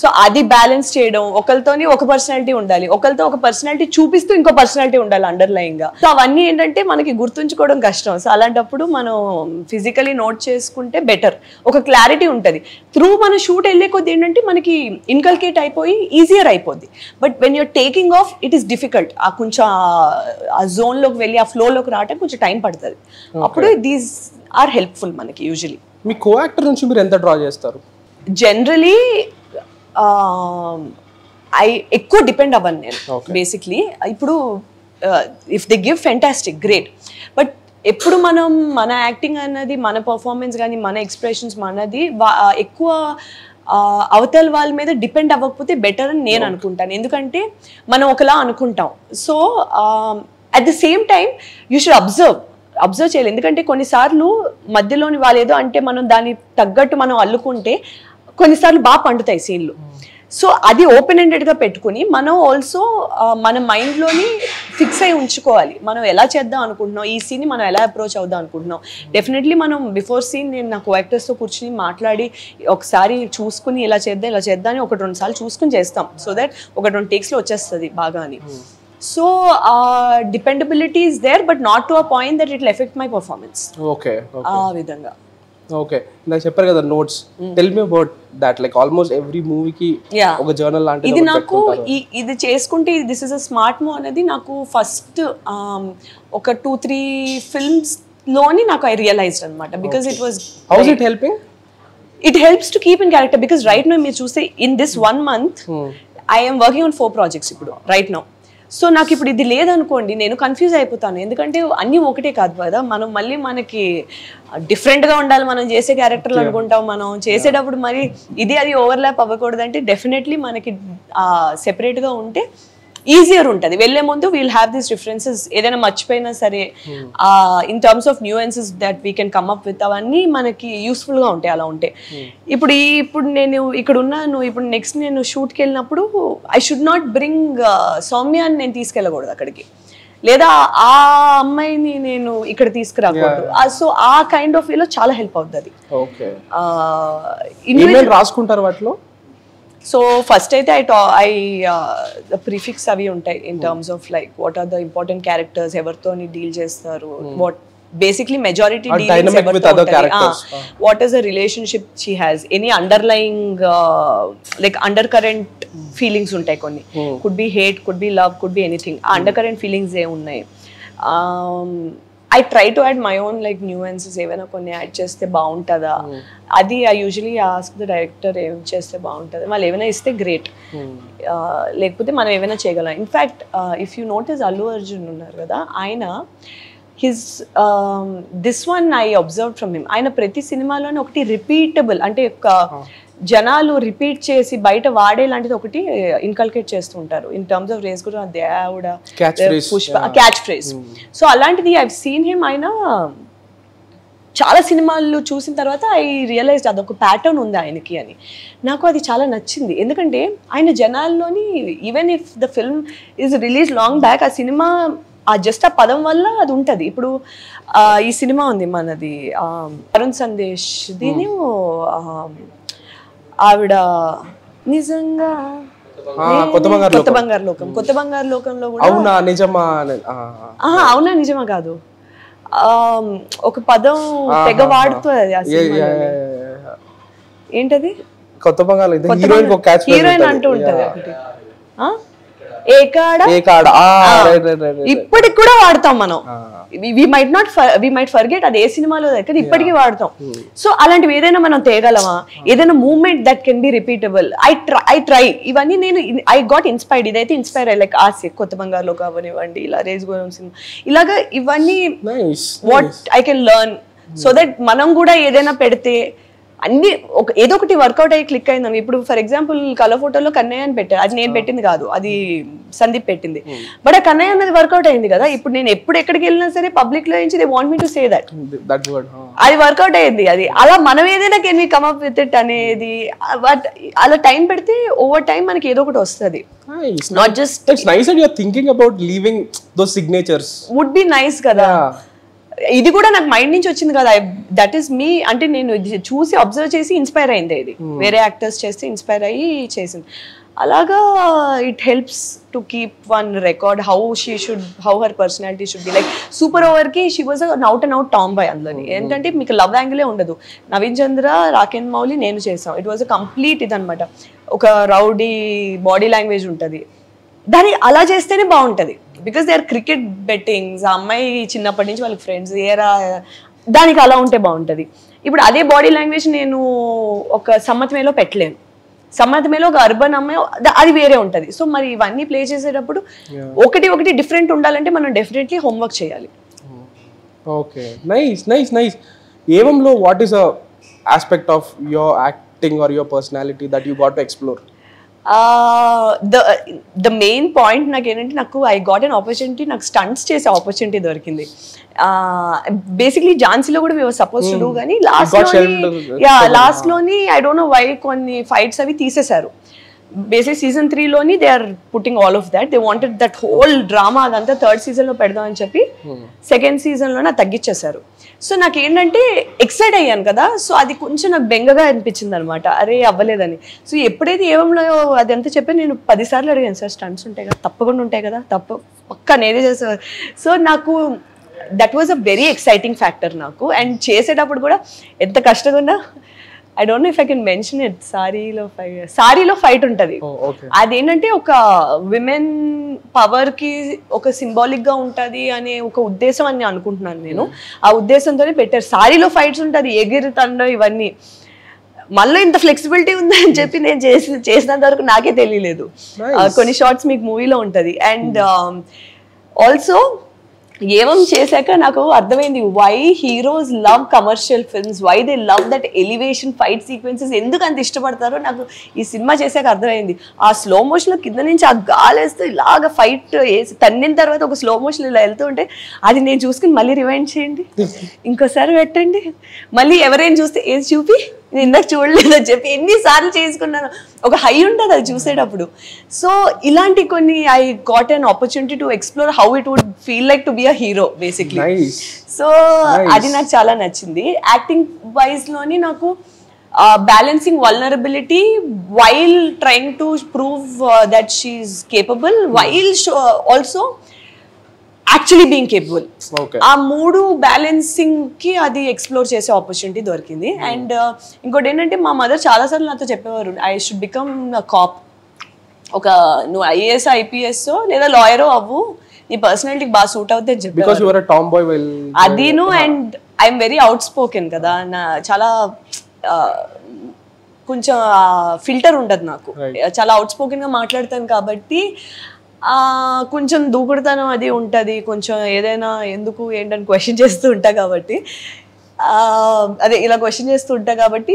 సో అది బ్యాలెన్స్ చేయడం, ఒకరితోని ఒక పర్సనాలిటీ ఉండాలి, ఒకరితో ఒక పర్సనాలిటీ చూపిస్తూ ఇంకో పర్సనాలిటీ ఉండాలి అండర్లైన్ గా. సో అవన్నీ ఏంటంటే మనకి గుర్తుంచుకోవడం కష్టం. సో అలాంటప్పుడు మనం ఫిజికలీ నోట్ చేసుకుంటే బెటర్, ఒక క్లారిటీ ఉంటుంది. త్రూ మన షూట్ వెళ్ళే కొద్ది ఏంటంటే మనకి ఇన్కల్కేట్ అయిపోయి ఈజియర్ అయిపోద్ది. But when you're taking of it is difficult. ఆ కొంచెం ఆ జోన్లోకి వెళ్ళి ఆ ఫ్లోలోకి రావడానికి కొంచెం టైం పడుతుంది. అప్పుడు దీస్ ఆర్ హెల్ప్ఫుల్ మనకి యూజువలీ. మీ కో యాక్టర్ నుంచి మీరు ఎంత డ్రా చేస్తారు? జనరలీ ఎక్కువ డిపెండ్ అవ్వను నేను బేసిక్లీ. ఇప్పుడు if they give fantastic, great. But ఎప్పుడు మన యాక్టింగ్ అన్నది, మన పర్ఫార్మెన్స్ కానీ, మన ఎక్స్ప్రెషన్స్ మనది ఎక్కువ అవతల వాళ్ళ మీద డిపెండ్ అవ్వకపోతే బెటర్ అని నేను అనుకుంటాను. ఎందుకంటే మనం ఒకలా అనుకుంటాం. So at the same time you should observe చేయాలి. ఎందుకంటే కొన్నిసార్లు మధ్యలోని వాళ్ళు ఏదో అంటే మనం దాన్ని తగ్గట్టు మనం అల్లుకుంటే కొన్నిసార్లు బాగా పండుతాయి సీన్లు. సో అది ఓపెన్ ఎండెడ్గా పెట్టుకుని మనం ఆల్సో మన మైండ్లోని ఫిక్స్ అయి ఉంచుకోవాలి. మనం ఎలా చేద్దాం అనుకుంటున్నాం, ఈ సీన్ని మనం ఎలా అప్రోచ్ అవుదాం అనుకుంటున్నాం. డెఫినెట్లీ మనం బిఫోర్ సీన్ నేను నా కో-యాక్టర్స్తో కూర్చుని మాట్లాడి ఒకసారి చూసుకుని ఇలా చేద్దాం అని 1-2 సార్లు చూసుకుని చేస్తాం. సో దట్ 1-2 టేక్స్లో వచ్చేస్తుంది బాగా అని. So dependability is there but not to a point that it will affect my performance. Okay ఆ విధంగా. ఓకే, నాకు చెప్పారు కదా notes, tell me about that. Like almost every మూవీకి ఒక జర్నల్ లాంటిది ఇది నాకు ఇది చేసుకుంటే this is a smart move అనేది నాకు ఫస్ట్ ఒక 2-3 ఫిల్మ్స్ లోని నాకు ఐ రియలైజ్డ్ అన్నమాట. Because it was how is it helping? It helps to keep in character because right now మీరు చూస్తే in this 1 month I am working on 4 projects ఇప్పుడు right now. So నాకు ఇప్పుడు ఇది లేదనుకోండి నేను కన్ఫ్యూజ్ అయిపోతాను. ఎందుకంటే అన్నీ ఒకటే కాదు కదా, మనం మళ్ళీ మనకి డిఫరెంట్గా ఉండాలి మనం చేసే క్యారెక్టర్లు అనుకుంటాం. మనం చేసేటప్పుడు మరి ఇది అది ఓవర్లాప్ అవ్వకూడదు. అంటే డెఫినెట్లీ మనకి సెపరేట్గా ఉంటే ఈజియర్ ఉంటుంది. వెళ్ళే ముందు వీల్ హ్యావ్ దీస్ డిఫరెన్సెస్. ఏదైనా మర్చిపోయినా సరే in terms of nuances that we can come up with అవన్నీ మనకి యూస్ఫుల్గా ఉంటాయి. అలా ఉంటాయి. ఇప్పుడు నేను ఇక్కడ ఉన్నాను, ఇప్పుడు నెక్స్ట్ నేను షూట్కి వెళ్ళినప్పుడు ఐ షుడ్ నాట్ బ్రింగ్ సౌమ్యాన్ని నేను తీసుకెళ్ళకూడదు అక్కడికి, లేదా ఆ అమ్మాయిని నేను ఇక్కడ తీసుకురాకూడదు. సో ఆ కైండ్ ఆఫ్ వేలో చాలా హెల్ప్ అవుతుంది. రాసుకుంటారు వాటిలో. సో ఫస్ట్ అయితే ఐ ప్రిఫిక్స్ అవి ఉంటాయి in terms of like what are the important characters, ఎవరితో డీల్ చేస్తారు, వాట్ బేసిక్లీ మెజారిటీ డీలింగ్స్ ఎవరితో ఉంటాయి, what is the relationship she has, any underlying like under current feelings ఉంటాయి కొన్ని. Could be hate, could be love, could be anything. ఆ under current feelings ఏ ఉన్నాయి. I try to add my own like nuances. ఏమైనా కొన్ని add చేస్తే బాగుంటుందా అది I usually ask the director ఏం చేస్తే బాగుంటుంది. వాళ్ళు ఏమైనా ఇస్తే గ్రేట్, లేకపోతే మనం ఏమైనా చేయగలం. In fact if you notice Allu Arjun ఉన్నారు కదా, ఆయన his this one I observe from him. ఆయన ప్రతి సినిమాలోనే ఒకటి రిపీటబుల్ అంటే జనాలు రిపీట్ చేసి బయట వాడే లాంటిది ఒకటి ఇన్కల్కేట్ చేస్తూ ఉంటారు. ఇన్ టర్మ్స్ ఆఫ్ రేస్ కూడా దేవుడ, పుష్ప, క్యాచ్ ఫ్రేజ్. సో అలాంటిది ఐ సీన్ హిమ్. ఆయన చాలా సినిమాలు చూసిన తర్వాత ఐ రియలైజ్డ్ అదొక ప్యాటర్న్ ఉంది ఆయనకి అని. నాకు అది చాలా నచ్చింది. ఎందుకంటే ఆయన జనాల్లోని even if the film is release long back, ఆ సినిమా జస్ట్ ఆ పదం వల్ల అది ఉంటుంది. ఇప్పుడు ఈ సినిమా ఉంది మనది అరుణ్ సందేశ్, దీని ఆవిడ నిజంగా కొత్త బంగారు లోకం, కొత్త బంగారు లోకంలో కూడా అవునా నిజమా కాదు ఒక పదం తెగ వాడుతుంది ఆ సినిమా. ఏంటది? కొత్త బంగారు హీరోయిన్ అంటూ ఉంటది ఒకటి, ఇప్పటికి కూడా వాడతాం మనం. వి మైట్ ఫర్గెట్ అది ఏ సినిమాలో దగ్గర ఇప్పటికీ వాడతాం. సో అలాంటివి ఏదైనా మనం తేగలమా, ఏదైనా movement that can be repeatable. I try ఇవన్నీ. నేను ఐ గాట్ ఇన్స్పైర్డ్. ఇదైతే ఇన్స్పైర్ అయ్యి లైక్ ఆశ కొత్త బంగారులో కావనివ్వండి, ఇలా రేజ్ గోరం సినిమా, ఇలాగా ఇవన్నీ what I can learn. So that మనం కూడా ఏదైనా పెడితే అన్ని ఏదో ఒకటి వర్కౌట్ అయ్యి క్లిక్ అయిందాం. ఇప్పుడు ఫర్ ఎగ్జాంపుల్ కలర్ ఫోటోలో కన్నయ్య అని పెట్టారు, అది నేను పెట్టింది కాదు, అది సందీప్ పెట్టింది. బట్ ఆ కన్నయ్య అనేది వర్కౌట్ అయింది కదా. ఇప్పుడు నేను ఎప్పుడు ఎక్కడికి వెళ్ళినా సరే పబ్లిక్ లో నుంచి they want me to say that, అది వర్కౌట్ అయ్యింది. అది అలా మనం ఏదైనా can we come up with it అనేది. బట్ అలా టైం పెడితే ఓవర్ టైం మనకి ఏదో ఒకటి వస్తుంది. Not just it's nice that you are thinking about leaving those signatures. Would be nice కదా. ఇది కూడా నాకు మైండ్ నుంచి వచ్చింది కదా, దట్ ఈస్ మీ. అంటే నేను చూసి అబ్జర్వ్ చేసి ఇన్స్పైర్ అయింది. ఇది వేరే యాక్టర్స్ చేస్తే ఇన్స్పైర్ అయ్యి చేసింది. అలాగా it helps to keep one record how her personality should be. Like super over కి she was out and out tomboy. అందులోని ఏంటంటే మీకు లవ్ యాంగిలే ఉండదు. నవీన్ చంద్ర, రాకేంద్ర మౌలి, నేను చేసాం. ఇట్ వాజ్ అ కంప్లీట్ ఇదనమాట. ఒక రౌడీ బాడీ లాంగ్వేజ్ ఉంటుంది. దాన్ని అలా చేస్తేనే బాగుంటుంది. Because they are cricket bettings. ఆ అమ్మాయి చిన్నప్పటి నుంచి వాళ్ళకి ఫ్రెండ్స్ ఏరా, దానికి అలా ఉంటే బాగుంటుంది. ఇప్పుడు అదే బాడీ లాంగ్వేజ్ నేను ఒక సమ్మతమేలో పెట్టలేను. సమ్మతమేలో ఒక అర్బన్ అమ్మాయి, అది వేరే ఉంటుంది. సో మరి ఇవన్నీ ప్లే చేసేటప్పుడు ఒకటి డిఫరెంట్ ఉండాలంటే మనం డెఫినెట్లీ హోంవర్క్ చేయాలి. Okay, nice nice nice. ఏవంలో what is a aspect of your acting or your personality that you got to explore? The main point నాకు ఏంటంటే, నాకు ఐ గాట్ అన్ ఆపర్చునిటీ, నాకు స్టంట్స్ చేసే ఆపర్చునిటీ దొరికింది. బేసిక్లీ ఝాన్సీలో కూడా మేము సపోజ్ టు డూ, కానీ లాస్ట్లోని ఐ డోంట్ నో వై కొన్ని ఫైట్స్ అవి తీసేశారు. బేసిక్ సీజన్ 3లోని they are putting all of that, they wanted that whole drama అదంతా థర్డ్ సీజన్లో పెడదాం అని చెప్పి సెకండ్ సీజన్లోనే తగ్గించేశారు. సో నాకు ఏంటంటే ఎక్సైట్ అయ్యాను కదా, సో అది కొంచెం నాకు బెంగగా అనిపించింది అనమాట, అరే అవ్వలేదని. సో ఎప్పుడైతే ఏమంలో అదంతా చెప్పి నేను 10 సార్లు అడిగాను, సార్ స్టంట్స్ ఉంటాయి కదా, తప్పకుండా ఉంటాయి కదా, పక్కా నేనే చేసేవారు. సో నాకు that was a very exciting factor నాకు. అండ్ చేసేటప్పుడు కూడా ఎంత కష్టంగా ఉన్నా, I don't know if I can mention it, సారీలో ఫైట్ ఉంటుంది. అదేంటంటే ఒక విమెన్ పవర్ కి ఒక సింబాలిక్ గా ఉంటది అనే ఒక ఉద్దేశం అని అనుకుంటున్నాను నేను. ఆ ఉద్దేశంతోనే పెట్టారు. సారీలో ఫైట్స్ ఉంటుంది, ఎగిరితండం ఇవన్నీ. మళ్ళీ ఇంత ఫ్లెక్సిబిలిటీ ఉందని చెప్పి నేను చేసినంత వరకు నాకే తెలియలేదు. కొన్ని షార్ట్స్ మీకు మూవీలో ఉంటుంది. అండ్ ఆల్సో ఏవం చేశాక నాకు అర్థమైంది why heroes love commercial films, why they love that elevation fight sequences, ఎందుకు అంత ఇష్టపడతారో నాకు ఈ సినిమా చేశాక అర్థమైంది. ఆ స్లో మోషన్లో కింద నుంచి ఆ గాలేస్తూ ఇలాగ ఫైట్ వేసి తన్నిన తర్వాత ఒక స్లో మోషన్ ఇలా వెళ్తూ ఉంటే అది నేను చూసుకుని మళ్ళీ రివైండ్ చేయండి, ఇంకోసారి పెట్టండి, మళ్ళీ ఎవరైనా చూస్తే ఏది చూపి నేను ఇందాక చూడలేదని చెప్పి ఎన్నిసార్లు చేసుకున్నాను. ఒక హై ఉంటుంది అది చూసేటప్పుడు. సో ఇలాంటి కొన్ని I got an opportunity to explore how it would feel like to be a hero basically. So అది నాకు చాలా నచ్చింది. యాక్టింగ్ వైజ్ లోని నాకు balancing vulnerability while trying to prove that she is capable, while also actually being capable. ఆ మూడు balancing కి అది ఎక్స్ప్లోర్ చేసే ఆపర్చునిటీ దొరికింది. అండ్ ఇంకోటి ఏంటంటే, మా మదర్ చాలాసార్లు నాతో చెప్పేవారు, ఐ షుడ్ బికమ్ కాప్, ఒక నువ్వు ఐఏఎస్ ఐపీఎస్ లేదా లాయరో అవ్వు, నీ పర్సనాలిటీకి బాగా సూట్ అవుతుంది అని చెప్పారు. అదీను. And I'm very outspoken కదా, నా చాలా కొంచెం ఫిల్టర్ ఉంటుంది నాకు, చాలా అవుట్ స్పోకెన్ గా మాట్లాడతాను కాబట్టి కొంచెం దూకుడుతనం అది ఉంటుంది. కొంచెం ఏదైనా ఎందుకు ఏంటని క్వశ్చన్ చేస్తూ ఉంటా కాబట్టి, అదే ఇలా క్వశ్చన్ చేస్తూ ఉంటా కాబట్టి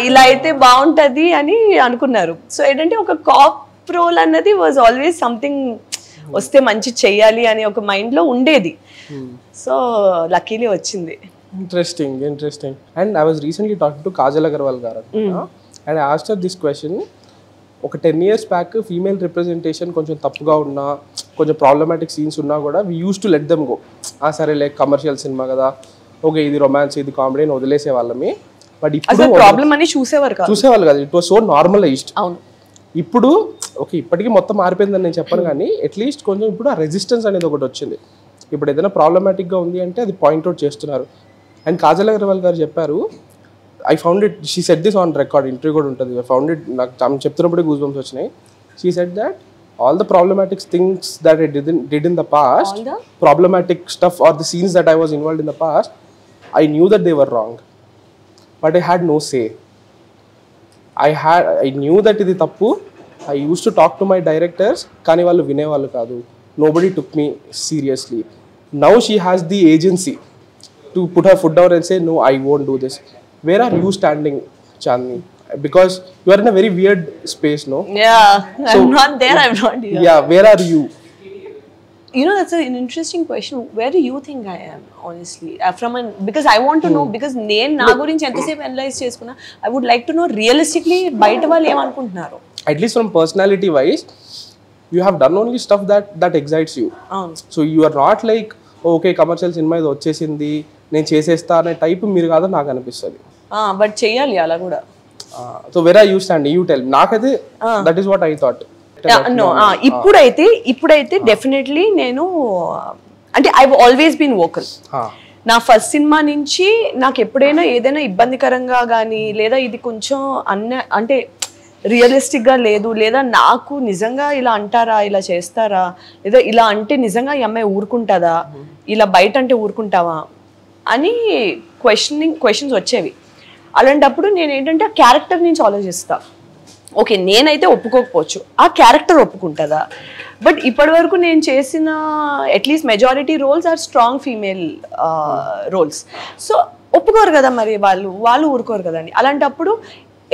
ఇలా అయితే బాగుంటుంది అని అనుకున్నారు. సో ఏంటంటే ఒక కాప్ రోల్ అన్నది వాజ్ ఆల్వేస్ సంథింగ్ వస్తే మంచి చెయ్యాలి అని ఒక మైండ్లో ఉండేది. సో లక్కీలీ వచ్చింది. Interesting. And I was recently talking to Kajal Agarwal garu, and I asked her this question. ఒక 10 years బ్యాక్ ఫీమేల్ రిప్రజెంటేషన్ కొంచెం తప్పుగా ఉన్నా, కొంచెం ప్రాబ్లమాటిక్ సీన్స్ ఉన్నా కూడా we use to let them go. సరే లైక్ కమర్షియల్ సినిమా కదా, ఓకే ఇది రొమాన్స్ ఇది కామెడీ అని వదిలేసే వాళ్ళమి. బట్ ఇప్పుడు ప్రాబ్లమ్ అని చూసేవాళ్ళు కదా, ఇట్ వాస్ సో నార్మలైజ్డ్. ఇప్పుడు ఓకే ఇప్పటికీ మొత్తం మారిపోయిందని నేను చెప్పను, కానీ అట్లీస్ట్ కొంచెం ఇప్పుడు ఆ రెసిస్టెన్స్ అనేది ఒకటి వచ్చింది. ఇప్పుడు ఏదైనా ప్రాబ్లమాటిక్గా ఉంది అంటే అది పాయింట్అవుట్ చేస్తున్నారు. అండ్ కాజల్ అగర్వాల్ గారు చెప్పారు, I found it, she said this on record, interview కూడా ఉంటుంది, I found it, నాకు చెప్తున్నప్పుడే గూస్ బంప్స్ వచ్చినాయి. She said that all the problematic things that I did in the past, problematic stuff or the scenes that I was involved in the past, I knew that they were wrong, but I had no say. I knew that ఇది తప్పు. I used to talk to my directors, కానీ వాళ్ళు వినేవాళ్ళు కాదు. Nobody took me seriously. Now she has the agency to put her foot down and say, no, I won't do this. Where are you standing, Chandni? Because you are in a very weird space, no? Yeah, so, I'm not there, I'm not here. Yeah, where are you? You know, that's an interesting question. Where do you think I am, honestly? Because I want to know, because నేను నా గురించి ఎంతసేపు analyse చేసుకున్నా, I would like to know realistically బయట వాళ్ళు ఏమనుకుంటున్నారు. At least from personality wise, you have done only stuff that excites you. So you are not like, okay, commercial cinema ఇది వచ్చేసింది, నేను చేసేస్తా అనే టైప్ మీరు కాదని నాకు అనిపిస్తుంది. బట్ చెయ్యాలి అలా కూడా. So where are you standing, you tell. నాకైతే that is what I thought. ఇప్పుడైతే డెఫినెట్లీ నేను అంటే ఐ ఆల్వేస్ బీన్ వోకల్. నా ఫస్ట్ సినిమా నుంచి నాకు ఎప్పుడైనా ఏదైనా ఇబ్బందికరంగా కానీ, లేదా ఇది కొంచెం అంటే రియలిస్టిక్గా లేదు, లేదా నాకు నిజంగా ఇలా అంటారా, ఇలా చేస్తారా, లేదా ఇలా అంటే నిజంగా ఈ అమ్మాయి ఊరుకుంటుందా, ఇలా బయట అంటే ఊరుకుంటావా అని క్వశ్చన్స్ వచ్చేవి. అలాంటప్పుడు నేను ఏంటంటే ఆ క్యారెక్టర్ నుంచి ఆలోచిస్తా. ఓకే నేనైతే ఒప్పుకోకపోవచ్చు, ఆ క్యారెక్టర్ ఒప్పుకుంటుందా. బట్ ఇప్పటి వరకు నేను చేసిన at least majority roles are strong female roles. So ఒప్పుకోరు కదా మరి, వాళ్ళు ఊరుకోరు కదండి. అలాంటప్పుడు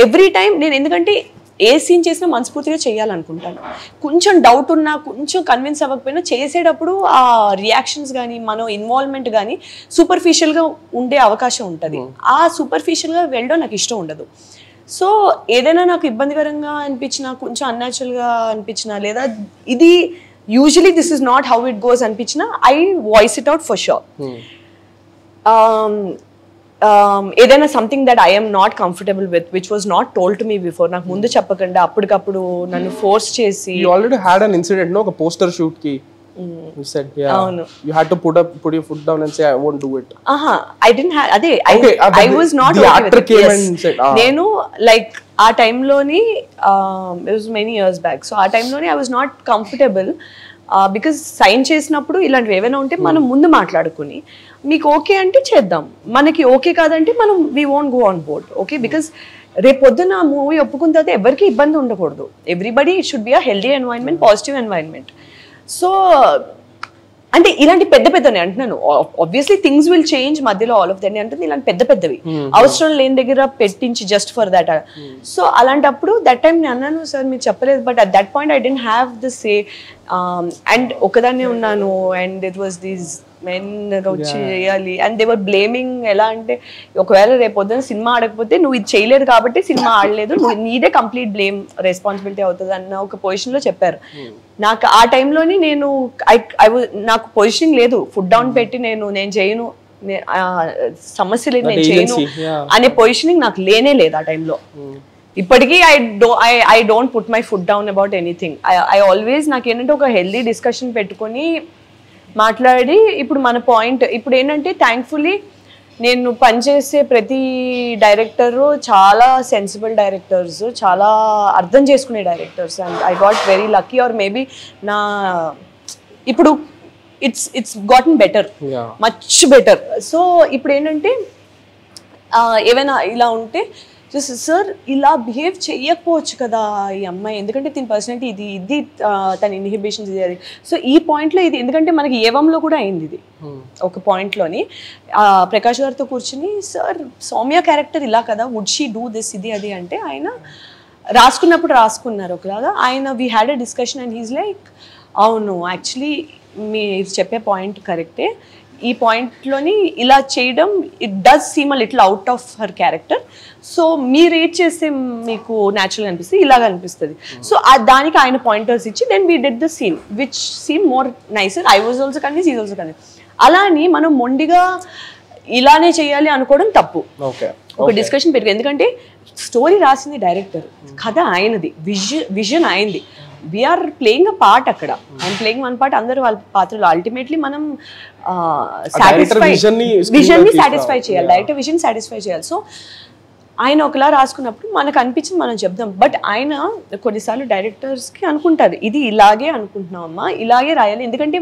ఎవ్రీ టైం నేను, ఎందుకంటే ఏ సీన్ చేసినా మనస్ఫూర్తిగా చేయాలనుకుంటాను. కొంచెం డౌట్ ఉన్నా, కొంచెం కన్విన్స్ అవ్వకపోయినా చేసేటప్పుడు ఆ రియాక్షన్స్ కానీ మన ఇన్వాల్వ్మెంట్ కానీ సూపర్ఫిషియల్గా ఉండే అవకాశం ఉంటుంది. ఆ సూపర్ఫిషియల్గా వెళ్ళడం నాకు ఇష్టం ఉండదు. సో ఏదైనా నాకు ఇబ్బందికరంగా అనిపించినా, కొంచెం అన్యాచురల్గా అనిపించినా, లేదా ఇది usually this is not how it goes అనిపించినా, I voice it out for sure. ఏదైనా something that I'm not comfortable with, which was not told to me before, నాకు ముందు చెప్పకుండా అప్పటికప్పుడు నన్ను ఫోర్స్ చేసి. You already had an incident, no? ఒక poster shoot కి you said, yeah, అవును, you had to put your foot down and say I won't do it. I didn't have, అదే I was not the okay actor with it. came Yes. and said, నేను like ఆ టైంలోని it was many years back, so ఆ టైంలోని I was not comfortable because sign చేసినప్పుడు ఇలాంటివి ఏమైనా ఉంటే మనం ముందు మాట్లాడుకుని, మీకు ఓకే అంటే చేద్దాం, మనకి ఓకే కాదంటే మనం we won't go on board, okay? Because రేపు పొద్దున్న మూవీ ఒప్పుకున్న తర్వాత ఎవరికి ఇబ్బంది ఉండకూడదు. Everybody it should be a healthy environment, positive environment. So అంటే ఇలాంటి పెద్ద పెద్దవి అంటున్నాను. ఆబ్వియస్లీ థింగ్స్ విల్ చేంజ్ మధ్యలో, ఆల్ ఆఫ్ దట్ అంటుంది. ఇలాంటి పెద్ద పెద్దవి అవసరం లేని దగ్గర పెట్టించి జస్ట్ ఫర్ దట్. సో అలాంటప్పుడు దట్ టైం నేను అన్నాను, సార్ మీరు చెప్పలేదు, but at that point I didn't have the say. And ఒకదాన్నే ఉన్నాను, and it was these men వచ్చి చేయాలి, అండ్ దే వర్ బ్లేమింగ్. ఎలా అంటే, ఒకవేళ రేపు పొద్దున సినిమా ఆడకపోతే నువ్వు ఇది చేయలేదు కాబట్టి సినిమా ఆడలేదు, నువ్వు నీదే కంప్లీట్ బ్లేమ్ రెస్పాన్సిబిలిటీ అవుతుంది అన్న ఒక పొజిషన్లో చెప్పారు. నాకు ఆ టైంలోని నేను నాకు పొజిషనింగ్ లేదు, ఫుడ్ డౌన్ పెట్టి నేను చేయను, సమస్య లేదు, నేను చేయను అనే పొజిషనింగ్ నాకు లేనే లేదు ఆ టైంలో. ఇప్పటికీ I don't put my food down about anything. I always నాకేంటంటే ఒక హెల్దీ డిస్కషన్ పెట్టుకొని మాట్లాడి, ఇప్పుడు మన పాయింట్ ఇప్పుడు ఏంటంటే, థ్యాంక్ఫుల్లీ నేను పనిచేసే ప్రతి డైరెక్టరు చాలా సెన్సిబుల్ డైరెక్టర్స్, చాలా అర్థం చేసుకునే directors, and I got very lucky. Or maybe నా ఇప్పుడు it's గాటన్ better, much better. So ఇప్పుడు ఏంటంటే ఏమైనా ఇలా ఉంటే, సార్ ఇలా బిహేవ్ చెయ్యకపోవచ్చు కదా ఈ అమ్మాయి, ఎందుకంటే దీని పర్సనాలిటీ ఇది తన ఇన్హిబిషన్స్ ఇది అది. సో ఈ పాయింట్లో ఇది, ఎందుకంటే మనకి ఏవంలో కూడా అయింది ఇది. ఒక పాయింట్లోని ప్రకాష్ గారితో కూర్చుని, సార్ సౌమ్య క్యారెక్టర్ ఇలా కదా, వుడ్ షీ డూ దిస్ ఇది అది అంటే, ఆయన రాసుకున్నారు ఒకలాగా. ఆయన we had a discussion and he's like, అవును యాక్చువల్లీ మీరు చెప్పే పాయింట్ కరెక్టే, ఈ పాయింట్లోని ఇలా చేయడం it does seem a little out of her character. So మీరు రేట్ చేస్తే మీకు న్యాచురల్ అనిపిస్తుంది, ఇలాగ అనిపిస్తుంది. సో దానికి ఆయన పాయింటర్స్ ఇచ్చి then we did the scene which seem more nicer. I was also convince, is also convince. అలా అని మనం మొండిగా ఇలానే చేయాలి అనుకోవడం తప్పు. ఒక డిస్కషన్ పెట్టుకో, ఎందుకంటే స్టోరీ రాసింది డైరెక్టర్, కథ ఆయనది, విజన్ ఆయనది. వీఆర్ ప్లేయింగ్ అ పార్ట్ అక్కడ. ఐఎమ్ ప్లేయింగ్ వన్ పార్ట్, అందరూ వాళ్ళ పాత్రలు. అల్టిమేట్లీ మనం విజన్ని సాటిస్ఫై చేయాలి, డైరెక్టర్ విజన్ సాటిస్ఫై చేయాలి. సో ఆయన ఒకలా రాసుకున్నప్పుడు మనకు అనిపించింది మనం చెప్దాం. బట్ ఆయన కొన్నిసార్లు డైరెక్టర్స్కి అనుకుంటారు, ఇది ఇలాగే అనుకుంటున్నామమ్మా, ఇలాగే రాయాలి. ఎందుకంటే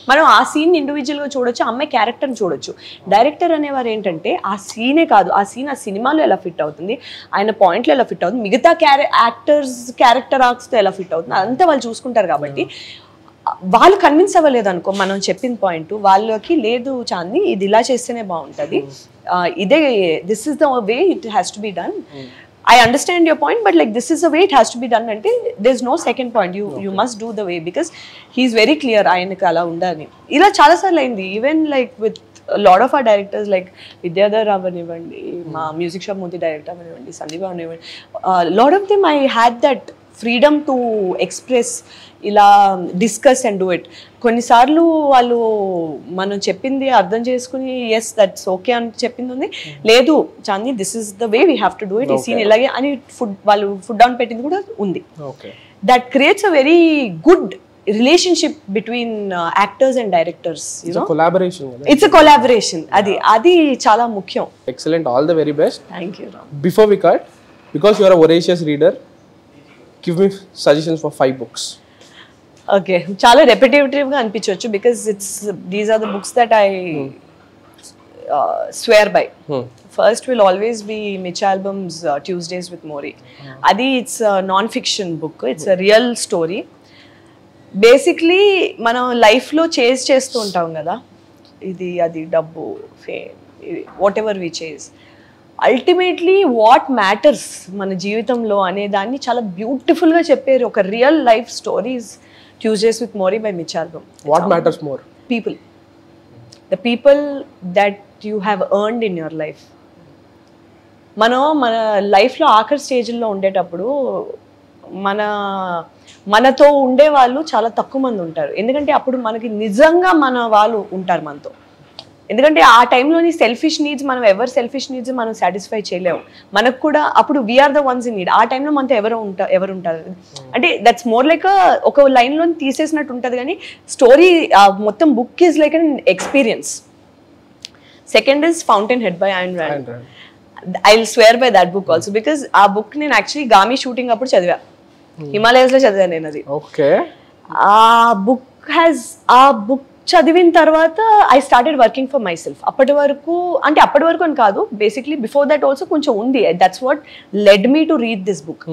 మనం ఆ సీన్ ఇండివిజువల్గా చూడొచ్చు, అమ్మాయి క్యారెక్టర్ని చూడొచ్చు. డైరెక్టర్ అనేవారు ఏంటంటే ఆ సీనే కాదు, ఆ సీన్ ఆ సినిమాలో ఎలా ఫిట్ అవుతుంది, ఆయన పాయింట్లో ఎలా ఫిట్ అవుతుంది, మిగతా యాక్టర్స్ క్యారెక్టర్ ఆర్క్స్తో ఎలా ఫిట్ అవుతుంది, అదంతా వాళ్ళు చూసుకుంటారు. కాబట్టి వాళ్ళు కన్విన్స్ అవ్వలేదు అనుకో మనం చెప్పిన పాయింట్, వాళ్ళకి లేదు చాంది ఇది ఇలా చేస్తేనే బాగుంటుంది, ఇదే this is the way it has to be done. I understand your point, but like this is the way it has to be done అంటే there is no second point, you must do the way, because he's very clear ఆయనకి అలా ఉండాలి. ఇలా చాలాసార్లు అయింది. Even like with lot of our directors, like Vidyadhar అవనివ్వండి, మా music shop Murthy director అవనివ్వండి, సందీప్ అవనివ్వండి, lot of them I had that freedom to express, ఇలా డిస్కస్ అండ్ డూ ఇట్. కొన్నిసార్లు వాళ్ళు మనం చెప్పింది అర్థం చేసుకుని ఎస్ దట్స్ ఓకే అని చెప్పింది ఉంది, లేదు చాంది this is the way we have to do it, ఈ సీన్ ఇలాగే అని వాళ్ళు ఫుడ్ డౌన్ పెట్టింది కూడా ఉంది. That creates a very good relationship between actors and directors. It's a collaboration. అది చాలా ముఖ్యం. Excellent, all the very best. Thank you. Before we cut, because you are a voracious reader, give me suggestions for 5 books. Okay, చాలా repetitive గా అనిపించవచ్చు, because these are the books that I swear by. First will always be Mitch Albom's Tuesdays with Morrie. Adi it's a non-fiction book, it's a real story. Basically మనం లైఫ్లో చేస్తూ ఉంటాం కదా, ఇది అది డబ్బు, ఫేమ్, వాట్ ఎవర్ వి చేస్, ultimately what matters మన జీవితంలో అనే దాన్ని చాలా బ్యూటిఫుల్గా చెప్పారు. ఒక real life stories Tuesdays with mori by Mitch album. What matters more? People, the people that you have earned in your life. మనం మన లైఫ్లో ఆఖరి స్టేజ్లో ఉండేటప్పుడు మనతో ఉండే వాళ్ళు చాలా తక్కువ మంది ఉంటారు. ఎందుకంటే అప్పుడు మనకి నిజంగా మన వాళ్ళు ఉంటారు మనతో. ఎందుకంటే ఆ టైంలోని సెల్ఫిష్ నీడ్స్, మనం ఎవరు సెల్ఫిష్ నీడ్స్ మనం సాటిస్ఫై చేయలేము. మనకు కూడా అప్పుడు we are the ones in need. ఆ టైంలో మనతో ఎవరు ఉంటారు అంటే దట్స్ మోర్ లైక్ ఒక లైన్లో తీసేసినట్టు ఉంటుంది. కానీ స్టోరీ మొత్తం book is like an experience. Second is Fountainhead by Ayn Rand. I will swear by that book also, because ఆ బుక్ నేను యాక్చువల్లీ గామి షూటింగ్ అప్పుడు చదివా, హిమాలయస్లో చదివాను నేను అది. ఓకే. ఆ బుక్ చదివిన తర్వాత I started working for my self. అప్పటి వరకు అని కాదు, బేసిక్లీ బిఫోర్ దట్ ఆల్సో కొంచెం ఉంది. That's what lead me to read this book.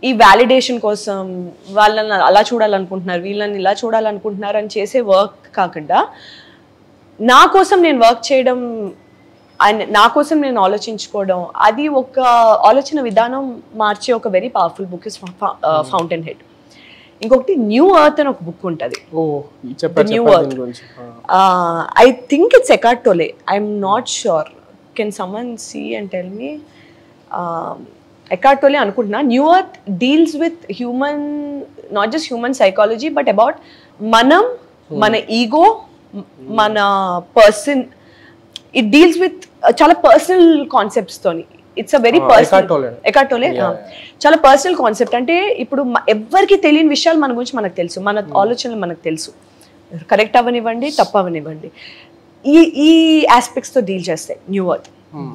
ఈ వ్యాలిడేషన్ కోసం వాళ్ళని అలా చూడాలనుకుంటున్నారు, వీళ్ళని ఇలా చూడాలనుకుంటున్నారు అని చేసే వర్క్ కాకుండా నా కోసం నేను వర్క్ చేయడం, నా కోసం నేను ఆలోచించుకోవడం, అది ఒక ఆలోచన విధానం మార్చే ఒక very powerful book is Fountainhead. ఇంకొకటి న్యూ ఎర్త్ అని ఒక బుక్ ఉంటుంది. New Earth, I think it's Eckhart Tolle, I'm not sure. Can someone see and tell me? Eckhart Tolle అనుకుంటున్నా. New Earth deals with human, not just human psychology, but about మన ego, మన person. It deals with చాలా personal concepts తోని. It's a very personal, Eckhart Tolle చాలా personal concept. అంటే ఇప్పుడు ఎవరికి తెలియని విషయాలు మన గురించి మనకు తెలుసు, మన ఆలోచనలు మనకు తెలుసు, కరెక్ట్ అవనివ్వండి తప్పు అవనివ్వండి, ఈ ఆస్పెక్ట్స్తో డీల్ చేస్తాయి New Earth.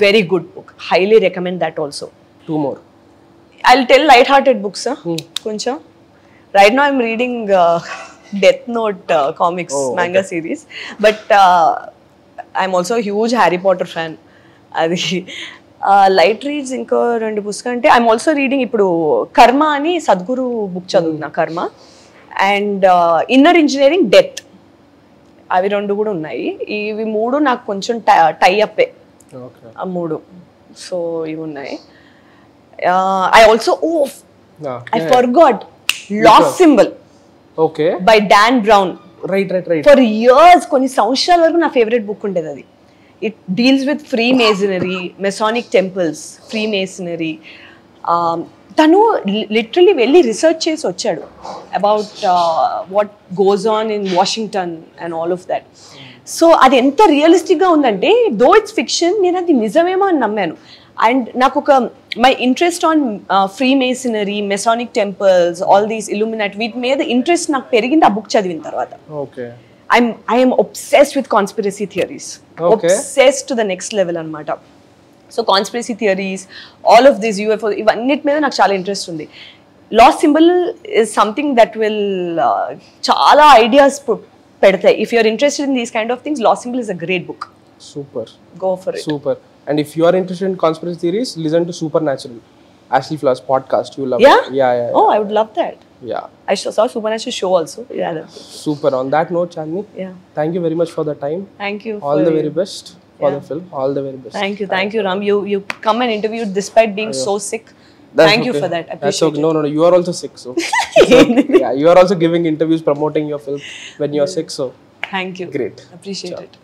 Very good book, highly recommend that also. Two more I will tell lighthearted books కొంచెం. Right now I'm reading Death Note comics manga series, but I'm also huge Harry Potter fan. అది light reads ఇంకో 2 పుస్తకాలు అంటే I'm also reading ఇప్పుడు కర్మ అని Sadhguru book చదువుతున్నా, కర్మ అండ్ ఇన్నర్ ఇంజనీరింగ్, డెత్. అవి 2 కూడా ఉన్నాయి. ఇవి 3 నాకు కొంచెం టై అప్పే, ఆ 3. సో ఇవి ఉన్నాయి. I also I forgot last symbol by don brown. For years, కొన్ని సంవత్సరాల వరకు నా ఫేవరెట్ బుక్ ఉండేది అది. It deals with Freemasonry, Masonic temples, Freemasonry. తను లిటరలీ వెళ్ళి రీసెర్చ్ చేసి వచ్చాడు about what goes on in Washington and all of that. So అది ఎంత రియలిస్టిక్గా ఉందంటే, దో ఇట్స్ ఫిక్షన్, నేను అది నిజమేమో అని నమ్మాను. అండ్ నాకు ఒక my interest on freemasonry, masonic temples, all these illuminati, వీటి మీద ఇంట్రెస్ట్ నాకు పెరిగింది ఆ బుక్ చదివిన తర్వాత. I am obsessed with conspiracy theories. Obsessed to the next level anamata. So conspiracy theories, all of these UFO, ivannit meeda నాకు చాలా interest ఉంది. Lost symbol is something that will చాలా ideas పెడతాయి. If you are interested in these kind of things, Lost Symbol is a great book. Super. Go for it. Super. And if you are interested in conspiracy theories, listen to Supernatural, Ashley Flowers podcast. You love it. Yeah. Oh, I would love that. Yeah. I saw Supernatural show also. Yeah. Super. On that note, Chandni, thank you very much for the time. Thank you. All the very best for the film. All the very best. Thank you, Ram. You come and interview despite being so sick. Thank you for that. I appreciate it. No. You are also sick, so. Yeah, you are also giving interviews promoting your film when you are sick, so. Thank you. Great. Appreciate it.